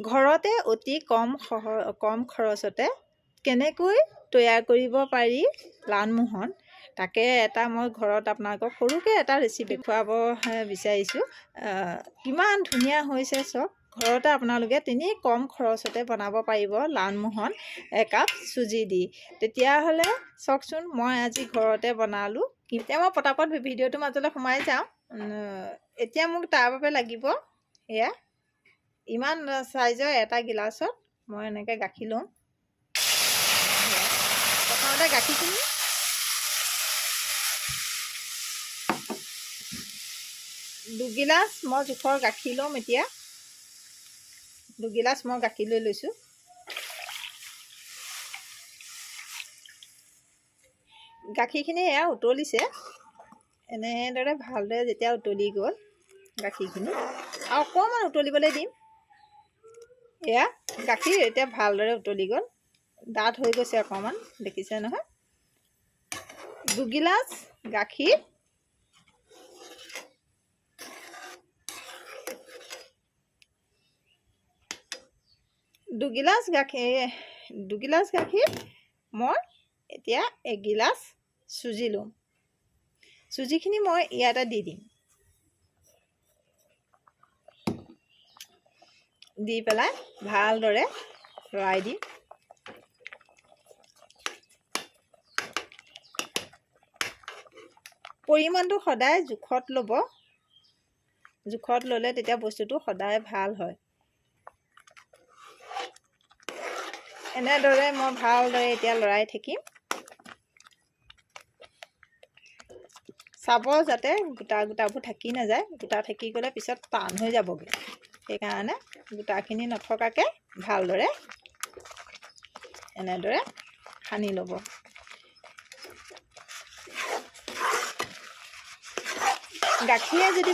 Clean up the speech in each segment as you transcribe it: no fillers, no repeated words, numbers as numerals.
ঘৰতে অতি কম খৰচতে কেনেকৈ তৈয়াৰ কৰিব পাৰি লালমোহন, তাকে এটা মই ঘৰত আপোনালোকক সৰুকৈ এটা ৰেচিপি খুৱাব বিচাৰিছোঁ। কিমান ধুনীয়া হৈছে চব। ঘৰতে আপোনালোকে কম খৰচতে বনাব পাৰিব লালমোহন একাপ চুজি দি। তেতিয়াহ'লে চাওকচোন, মই আজি ঘৰতে বনালোঁ। এতিয়া মই পটাপট ভিডিঅ'টোৰ মাজলৈ সোমাই যাওঁ। এতিয়া মোক তাৰ বাবে লাগিব এয়া ইমান চাইজৰ এটা গিলাচত মই এনেকৈ গাখীৰ লওঁ। প্ৰথমতে গাখীৰখিনি দুগিলাচ মই জোখৰ গাখীৰ ল'ম। এতিয়া দুগিলাচ মই গাখীৰ লৈ লৈছোঁ। গাখীৰখিনি এয়া উতলিছে। এনেদৰে ভালদৰে যেতিয়া উতলি গ'ল গাখীৰখিনি, আৰু অকণমান উতলিবলৈ দিম। এয়া গাখীৰ এতিয়া ভালদৰে উতলি গ'ল, ডাঠ হৈ গৈছে অকণমান, দেখিছে নহয়। দুগিলাচ গাখীৰ দুগিলাচ গাখীৰ মই এতিয়া এগিলাচ চুজি ল'ম। চুজিখিনি মই ইয়াতে দি দিম। দি পেলাই ভালদৰে লৰাই দিম। পৰিমাণটো সদায় জোখত ল'ব। জোখত ল'লে তেতিয়া বস্তুটো সদায় ভাল হয়। এনেদৰে মই ভালদৰে এতিয়া লৰাই থাকিম। চাব যাতে গোটাবোৰ থাকি নাযায়। গোটা থাকি গ'লে পিছত টান হৈ যাবগৈ। সেইকাৰণে গোটাখিনি নথকাকৈ ভালদৰে এনেদৰে সানি ল'ব। গাখীৰে যদি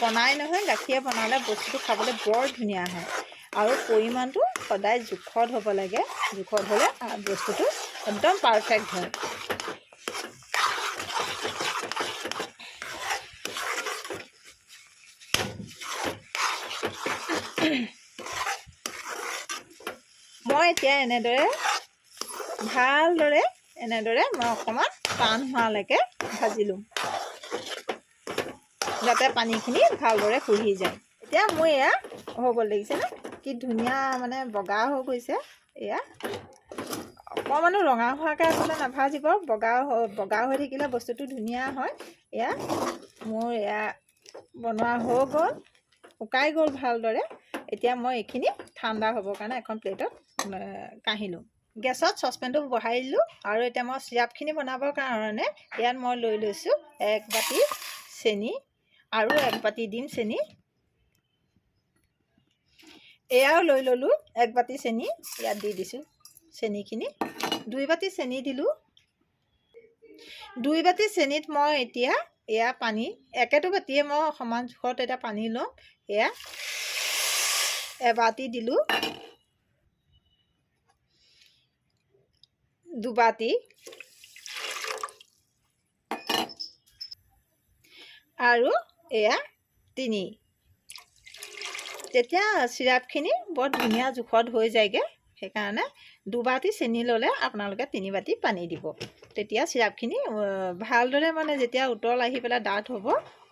বনাই নহয়, গাখীৰে বনালে বস্তুটো খাবলৈ বৰ ধুনীয়া হয়। আৰু পৰিমাণটো সদায় জোখত হ'ব লাগে। জোখত হ'লে বস্তুটো একদম পাৰফেক্ট হয়। মই এতিয়া ভালদৰে মই অকণমান টান হোৱালৈকে ভাজি ল'ম, যাতে পানীখিনি ভালদৰে শুহি যায়। এতিয়া মোৰ এয়া হৈ গ'ল, দেখিছেনে কি ধুনীয়া মানে বগা হৈ গৈছে। এয়া অকণমানো ৰঙা হোৱাকৈ আচলতে নাভাজিব, বগা হৈ থাকিলে বস্তুটো ধুনীয়া হয়। এয়া মোৰ বনোৱা হৈ গ'ল, শুকাই গ'ল ভালদৰে। এতিয়া মই এইখিনি ঠাণ্ডা হ'বৰ কাৰণে এখন প্লেটত কাঢ়ি লওঁ। গেছত চচপেনটো বহাই দিলোঁ। আৰু এতিয়া মই চিৰাপখিনি বনাবৰ কাৰণে ইয়াত মই লৈ লৈছোঁ 1 বাতি চেনি আৰু 1 বাতি দিম চেনি। এয়াও লৈ ল'লোঁ 1 বাতি চেনি, ইয়াত দি দিছোঁ চেনিখিনি। 2 বাতি চেনি দিলোঁ। 2 বাতি চেনিত মই এতিয়া এয়া পানী একেটো বাতিয়ে মই সমান জোখত এতিয়া পানী ল'ম। এয়া এবাতি দিলোঁ, 2 বাতি আৰু এয়া 3। তেতিয়া চিৰাপখিনি বৰ ধুনীয়া জোখত হৈ যায়গৈ। সেইকাৰণে 2 বাতি চেনি ল'লে আপোনালোকে 3 বাতি পানী দিব। তেতিয়া চিৰাপখিনি ভালদৰে মানে যেতিয়া উতল আহি পেলাই ডাঠ হ'ব,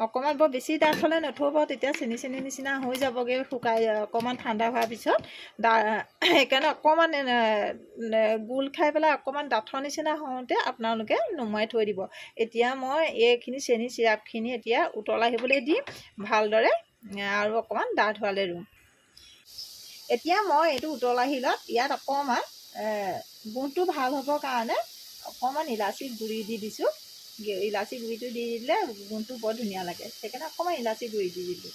অকণমান বৰ বেছি ডাঠ হ'লে নথব, তেতিয়া চেনি নিচিনা হৈ যাবগৈ শুকাই অকণমান ঠাণ্ডা হোৱাৰ পিছত। সেইকাৰণে অকণমান গোল খাই পেলাই অকণমান ডাঠৰ নিচিনা হওঁতে আপোনালোকে নমাই থৈ দিব। এতিয়া মই এইখিনি চেনি চিৰাপখিনি এতিয়া উতল আহিবলৈ দিম ভালদৰে, আৰু অকণমান ডাঠ হোৱালৈ ৰুম। এতিয়া মই এইটো উতল আহিলত ইয়াত অকণমান গোন্ধটো ভাল হ'বৰ কাৰণে অকণমান ইলাচি গুড়ি দি দিছোঁ। ইলাচি গুড়িটো দি দিলে গোন্ধটো বৰ ধুনীয়া লাগে, সেইকাৰণে অকণমান ইলাচি গুড়ি দি দিলোঁ।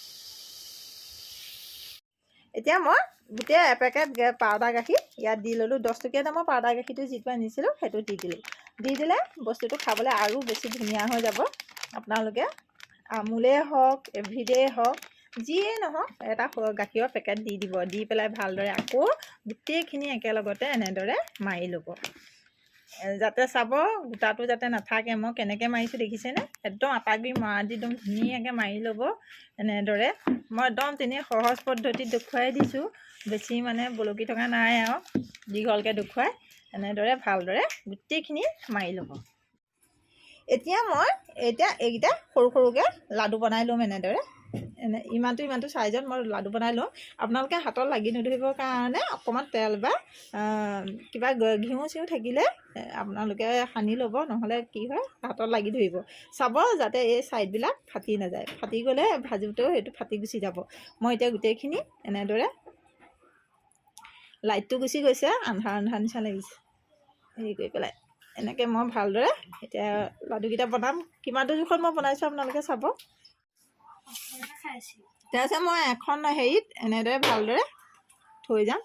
এতিয়া মই গোটেই এপেকেট পাউডাৰ গাখীৰ ইয়াত দি ল'লোঁ। 10 টকীয়া দামৰ পাউডাৰ গাখীৰটো যিটো আনিছিলোঁ সেইটো দি দিলোঁ। দি দিলে বস্তুটো খাবলৈ আৰু বেছি ধুনীয়া হৈ যাব। আপোনালোকে আমুলেই হওক, এভৰিডে হওক, যিয়ে নহওক এটা গাখীৰৰ পেকেট দি দিব। দি পেলাই ভালদৰে আকৌ গোটেইখিনি একেলগতে এনেদৰে মাৰি ল'ব। যাতে চাব গোটাটো যাতে নাথাকে। মই কেনেকৈ মাৰিছোঁ দেখিছেনে? একদম আটাগুৰি মৰা দি একদম ধুনীয়াকৈ মাৰি ল'ব এনেদৰে। মই একদম তেনেই সহজ পদ্ধতিত দেখুৱাই দিছোঁ, বেছি মানে বলকি থকা নাই আৰু দীঘলকৈ দেখুৱাই। এনেদৰে ভালদৰে গোটেইখিনি মাৰি ল'ব। এতিয়া এইকেইটা সৰু সৰুকৈ লাডু বনাই ল'ম এনেদৰে। ইমানটো চাইজত মই লাডু বনাই লওঁ। আপোনালোকে হাতত লাগি নধৰিবৰ কাৰণে অকণমান তেল বা কিবা ঘিউ চিউ থাকিলে আপোনালোকে সানি ল'ব, নহ'লে কি হয় হাতত লাগি ধৰিব। চাব যাতে এই ছাইডবিলাক ফাটি নাযায়, ফাটি গ'লে ভাজোতেও সেইটো ফাটি গুচি যাব। মই এতিয়া গোটেইখিনি এনেদৰে, লাইটটো গুচি গৈছে, আন্ধাৰ আন্ধাৰ নিচিনা লাগিছে, হেৰি কৰি পেলাই এনেকৈ মই ভালদৰে এতিয়া লাডুকেইটা বনাম। কিমানটো জোখত মই বনাইছোঁ আপোনালোকে চাব। তাৰপিছত মই এখন হেৰিত এনেদৰে ভালদৰে থৈ যাম।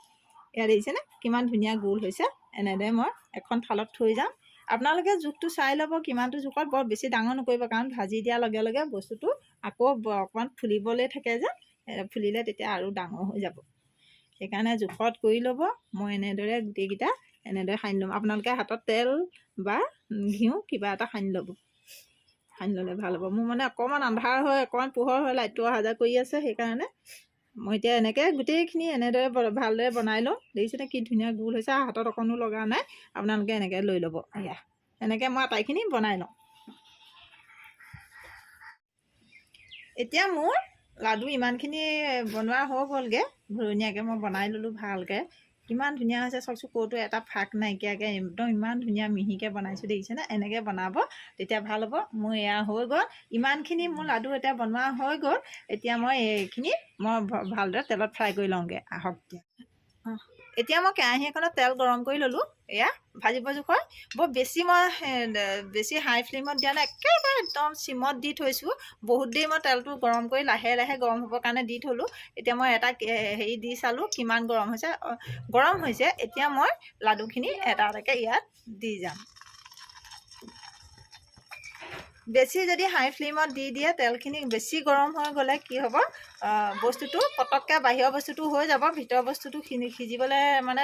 ইয়াত দেখিছেনে কিমান ধুনীয়া গোল হৈছে। এনেদৰে মই এখন থালত থৈ যাম। আপোনালোকে জোখটো চাই ল'ব কিমানটো জোখত। বৰ বেছি ডাঙৰ নকৰিব, কাৰণ ভাজি দিয়াৰ লগে লগে বস্তুটো আকৌ অকণমান ফুলিবলৈ থাকে যে, ফুলিলে তেতিয়া আৰু ডাঙৰ হৈ যাব। সেইকাৰণে জোখত কৰি ল'ব। মই এনেদৰে গোটেইকেইটা এনেদৰে সানি ল'ম। আপোনালোকে হাতত তেল বা ঘিউ কিবা এটা সানি ল'ব, সানি ল'লে ভাল হ'ব। মোৰ মানে অকণমান আন্ধাৰ হয়, অকণমান পোহৰ হয়, লাইটটো অহা যোৱা কৰি আছে। সেইকাৰণে মই এতিয়া এনেকৈ গোটেইখিনি এনেদৰে ভালদৰে বনাই লওঁ। দেখিছেনে কি ধুনীয়া গোল হৈছে, হাতত অকণো লগা নাই। আপোনালোকে এনেকৈ লৈ ল'ব। এয়া এনেকৈ মই আটাইখিনি বনাই লওঁ। এতিয়া মোৰ লাডু ইমানখিনি বনোৱা হৈ গ'লগৈ। ঘূৰণীয়াকৈ মই বনাই ল'লোঁ ভালকৈ। কিমান ধুনীয়া হৈছে চাওকচোন, ক'তো এটা ফাক নাইকিয়াকৈ একদম ইমান ধুনীয়া মিহিকৈ বনাইছোঁ দেখিছেনে? এনেকৈ বনাব, তেতিয়া ভাল হ'ব। মোৰ এয়া হৈ গ'ল। ইমানখিনি মোৰ লাডু এতিয়া বনোৱা হৈ গ'ল। এতিয়া মই এইখিনি মই ভালদৰে তেলত ফ্ৰাই কৰি লওঁগৈ। আহক এতিয়া মই কেৰাহী এখনত তেল গৰম কৰি ল'লোঁ। এয়া ভাজিব জোখৰ। বৰ বেছি হাই ফ্লেমত দিয়া নাই, একেবাৰে একদম চিমত দি থৈছোঁ। বহুত দেৰি মই তেলটো গৰম কৰি লাহে লাহে গৰম হ'বৰ কাৰণে দি থ'লোঁ। এতিয়া মই এটা হেৰি দি চালোঁ কিমান গৰম হৈছে। গৰম হৈছে। এতিয়া মই লাডুখিনি এটা এটাকৈ ইয়াত দি যাম। বেছি যদি হাই ফ্লেমত দি দিয়ে, তেলখিনি বেছি গৰম হৈ গ'লে কি হ'ব, বস্তুটো পটককৈ বাহিৰৰ বস্তুটো হৈ যাব, ভিতৰৰ বস্তুটো সিজিবলৈ মানে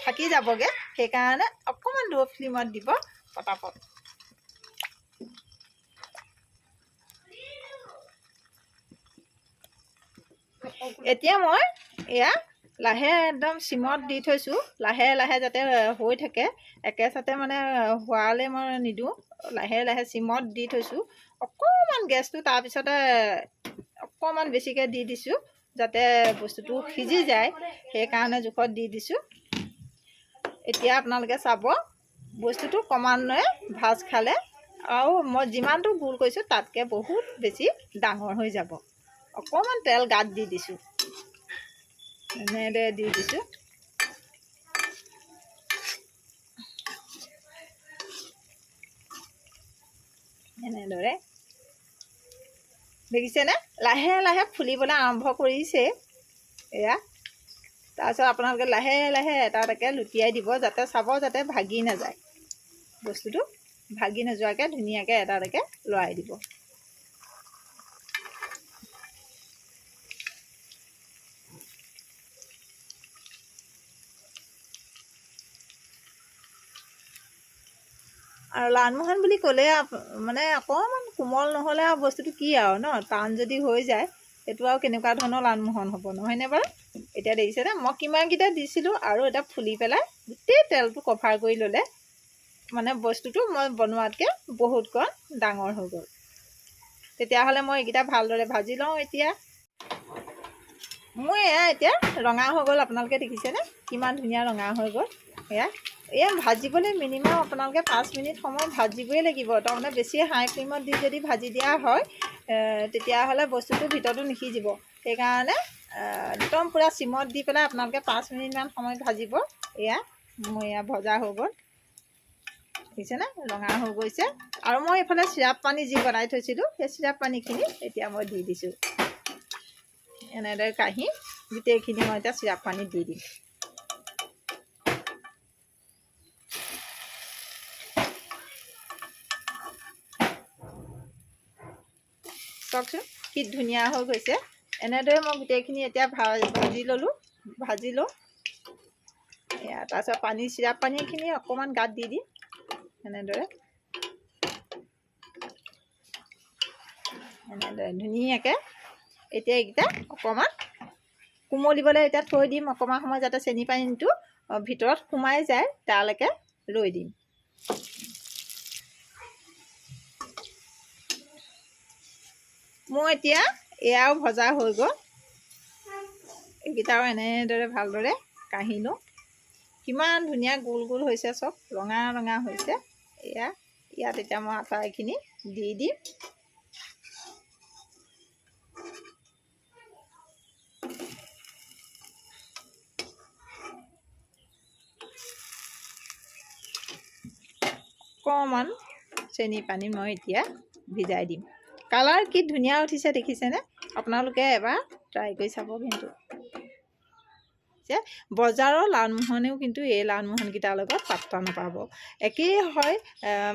থাকি যাবগৈ। সেইকাৰণে অকণমান ল' ফ্লেমত দিব পটাপট। এতিয়া মই এয়া লাহে একদম চিমত দি থৈছোঁ, লাহে লাহে যাতে হৈ থাকে। একেচাতে মানে হোৱালৈ মই নিদিওঁ, লাহে লাহে চিমত দি থৈছোঁ। অকণমান গেছটো তাৰপিছতে অকণমান বেছিকৈ দি দিছোঁ, যাতে বস্তুটো সিজি যায়। সেইকাৰণে জোখত দি দিছোঁ। এতিয়া আপোনালোকে চাব, বস্তুটো ক্ৰমান্বয়ে ভাজ খালে আৰু মই যিমানটো গোল কৰিছোঁ তাতকৈ বহুত বেছি ডাঙৰ হৈ যাব। অকণমান তেল গাত দি দিছোঁ, এনেদৰে দি দিছোঁ। এনেদৰে দেখিছেনে? লাহে লাহে ফুলিবলৈ আৰম্ভ কৰিছে। এয়া তাৰপিছত আপোনালোকে লাহে লাহে এটা এটাকৈ লুটিয়াই দিব, যাতে চাব যাতে ভাগি নাযায়। বস্তুটো ভাগি নোযোৱাকৈ ধুনীয়াকৈ এটা এটাকৈ লৰাই দিব। আৰু লালমোহন বুলি ক'লে মানে অকণমান কোমল নহ'লে আৰু বস্তুটো কি আৰু ন, টান যদি হৈ যায় সেইটো আৰু কেনেকুৱা ধৰণৰ লালমোহন হ'ব, নহয়নে বাৰু? এতিয়া দেখিছেনে মই কিমানকেইটা দিছিলোঁ, আৰু এটা ফুলি পেলাই গোটেই তেলটো কভাৰ কৰি ল'লে মানে বস্তুটো মই বনোৱাতকৈ বহুতকণ ডাঙৰ হৈ গ'ল। তেতিয়াহ'লে মই এইকেইটা ভালদৰে ভাজি লওঁ। এতিয়া মোৰ এয়া এতিয়া ৰঙা হৈ গ'ল। আপোনালোকে দেখিছেনে কিমান ধুনীয়া ৰঙা হৈ গ'ল? এয়া ভাজিবলৈ মিনিমাম আপোনালোকে 5 মিনিট সময় ভাজিবই লাগিব। তাৰমানে বেছি হাই ফ্লেমত দি যদি ভাজি দিয়া হয় তেতিয়াহ'লে বস্তুটো ভিতৰতো নিসিজিব। সেইকাৰণে একদম পূৰা চিমত দি পেলাই আপোনালোকে 5 মিনিটমান সময় ভাজিব। এয়া মোৰ এয়া ভজা হৈ গ'ল, দেখিছেনে ৰঙা হৈ গৈছে। আৰু মই এইফালে চিৰাপ পানী যি বনাই থৈছিলোঁ, সেই চিৰাপ পানীখিনি এতিয়া মই দি দিছোঁ। এনেদৰে কাঢ়ি গোটেইখিনি মই এতিয়া চিৰাপ পানী দি দিম। চাওকচোন কি ধুনীয়া হৈ গৈছে। এনেদৰে মই গোটেইখিনি এতিয়া ভাজি লওঁ। এয়া তাৰপিছত চিৰাপ পানীখিনি অকণমান গাত দি দিম। এনেদৰে ধুনীয়াকৈ এতিয়া এইকেইটা অকণমান কোমলিবলৈ এতিয়া থৈ দিম অকণমান সময়, যাতে চেনি পানীটো ভিতৰত সোমাই যায় তালৈকে ৰৈ দিম। মোৰ এতিয়া এয়াও ভজা হৈ গ'ল। এইকেইটাও এনেদৰে ভালদৰে কাঢ়ি লওঁ। কিমান ধুনীয়া গোল গোল হৈছে, চব ৰঙা ৰঙা হৈছে। এয়া ইয়াত এতিয়া মই আটাইখিনি দি দিম। অকণমান চেনি পানী মই এতিয়া ভিজাই দিম। কালাৰ কি ধুনীয়া উঠিছে দেখিছেনে? আপোনালোকে এবাৰ ট্ৰাই কৰি চাব। কিন্তু যে বজাৰৰ লালমোহনেও কিন্তু এই লালমোহনকেইটাৰ লগত পাত্তা নাপাব, একেই হয়।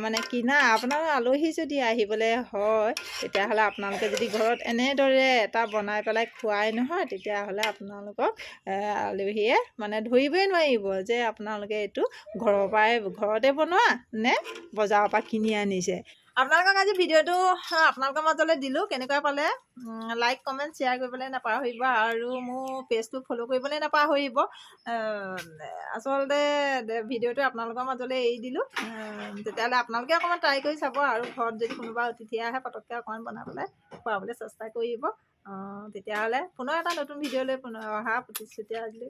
মানে কিনা আপোনাৰ আলহী যদি আহিবলৈ হয়, তেতিয়াহ'লে আপোনালোকে যদি ঘৰত এনেদৰে এটা বনাই পেলাই খুৱাই নহয়, তেতিয়াহ'লে আপোনালোকক আলহীয়ে মানে ধৰিবই নোৱাৰিব যে আপোনালোকে এইটো ঘৰতে বনোৱা নে বজাৰৰ পৰা কিনি আনিছে। আপোনালোকক আজি ভিডিঅ'টো আপোনালোকৰ মাজলৈ দিলোঁ। কেনেকুৱা পালে লাইক কমেণ্ট শ্বেয়াৰ কৰিবলৈ নাপাহৰিব, আৰু মোৰ পেজটো ফ'ল' কৰিবলৈ নাপাহৰিব। আচলতে ভিডিঅ'টো আপোনালোকৰ মাজলৈ এৰি দিলোঁ, তেতিয়াহ'লে আপোনালোকে অকণমান ট্ৰাই কৰি চাব, আৰু ঘৰত যদি কোনোবা অতিথি আহে পটককৈ অকণমান বনাই পেলাই খুৱাবলৈ চেষ্টা কৰিব। তেতিয়াহ'লে পুনৰ এটা নতুন ভিডিঅ'লৈ পুনৰ অহা প্ৰতিশ্ৰুতি আজিলৈ।